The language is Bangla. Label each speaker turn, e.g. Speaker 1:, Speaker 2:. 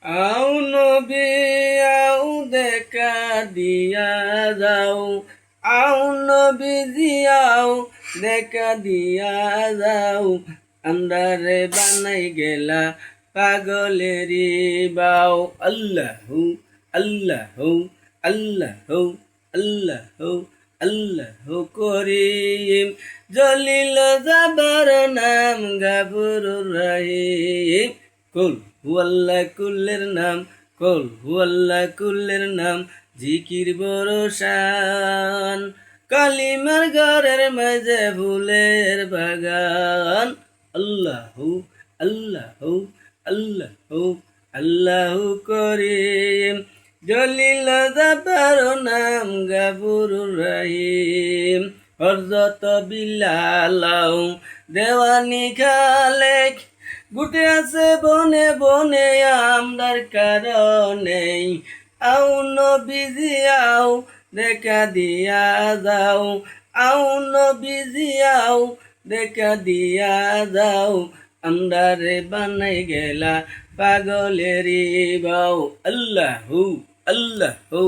Speaker 1: আও নবী আও দেখা দিয়া যাও, আও নবীজি আও দেখা দিয়া যাও, আমরারে বানাই গেলা পাগলেরি বাও। আল্লাহু আল্লাহু আল্লাহু আল্লাহু আল্লাহু করিম, জলিল জাবার নাম গাফুরুর রহিম। কুল হুয়াল্লাহ কুল্লের নাম, কুল হুয়াল্লাহ কুল্লের নাম, জিকির বরসান, কালিমার ঘরের মাঝে ফুলের বাগান। আল্লাহু আল্লাহু আল্লাহু আল্লাহু করিম, জলিল জাবার নাম গাফুরুর রহিম। হযরত বিলাল দেওয়ানি খালেক, গুটে আছে বনে বনে আমরার কারণে, আও নবীজি আও দেখা দিয়া যাও, আও নবীজি আও দেখা দিয়া যাও, আমরারে বানাই গেলা পাগলেরি বাও। আল্লাহু আল্লাহু